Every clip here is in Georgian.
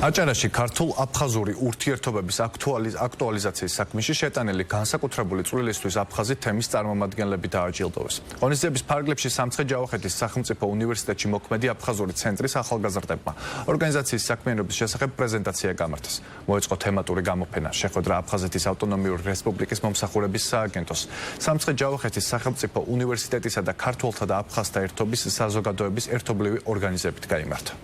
აჭარაში ქართულ-აფხაზური ურთიერთობების აქტუალიზაციის საქმეში შეტანილი განსაკუთრებული წვლილისთვის აფხაზი თემის წარმომადგენლები დააჯილდოვეს. ღონისძიების ფარგლებში სამცხე-ჯავახეთის სახელმწიფო უნივერსიტეტში მოქმედი აფხაზური ცენტრის ახალგაზრდებმა ორგანიზაციის საქმიანობის შესახებ პრეზენტაცია გამართეს. მოეწყო თემატური გამოფენა, შეხვედრა აფხაზეთის ავტონომიური რესპუბლიკის მომსახურების სააგენტოს, სამცხე-ჯავახეთის სახელმწიფო უნივერსიტეტისა და ქართველთა და აფხაზთა ერთობის საზოგადოების ერთობლივი ორგანიზებით გაიმართა.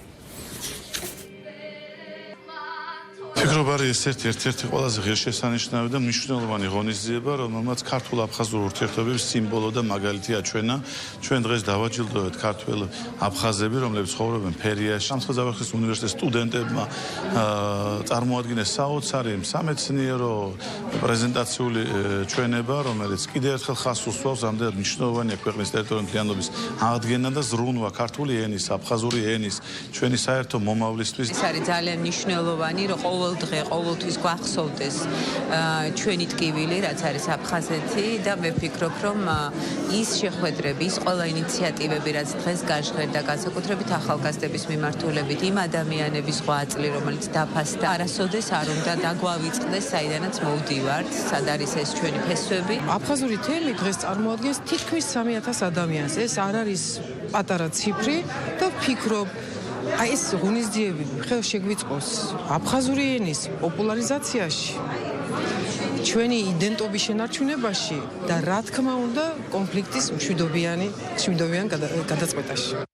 ფიქრობ არის ერთ-ერთი ყველაზე ღირსშესანიშნავი და მნიშვნელოვანი ღონისძიება, რომელმაც ქართულ-აფხაზურ ურთიერთობების სიმბოლო და მაგალითი აჩვენა. ჩვენ დღეს დავაჯილდოვეთ ქართველ აფხაზები, რომლებიც ცხოვრობენ ფერიაში. სამცხე-ჯავახეთის უნივერსიტეტის სტუდენტებმა წარმოადგინეს საოცარი სამეცნიერო პრეზენტაციული ჩვენება, რომელიც კიდევ ერთხელ ხაზს უსვამს, რამდენად მნიშვნელოვანია ქვეყნის ტერიტორიული მთლიანობის აღდგენა და ზრუნვა ქართული ენის, აფხაზური ენის, ჩვენი საერთო მომავლისთვის. ეს არის ძალიან მნიშვნელოვანი, რომ დღე ყოველთვის გვახსოვდეს ჩვენი ტკივილი, რაც არის აფხაზეთი და მე ვფიქრობ, რომ ის შეხვედრები, ის ყველა ინიციატივები, რაც დღეს გაჟღერდა, განსაკუთრებით ახალგაზრდების მიმართულებით, იმ ადამიანების ღვაწლი, რომელიც დაფასდა, არასოდეს არ უნდა დაგვავიწყდეს, საიდანაც მოვდივართ, სად არის ეს ჩვენი ფესვები. აფხაზური თემი დღეს წარმოადგენს თითქმის 3000 ადამიანს. ეს არ არის პატარა ციფრი და ვფიქრობ, ეს ღონისძიებები ხელ შეგვიწყოს აფხაზური ენის პოპულარიზაციაში, ჩვენი იდენტობის შენარჩუნებაში და რა თქმა უნდა კონფლიქტის მშვიდობიან გადაწყვეტაში.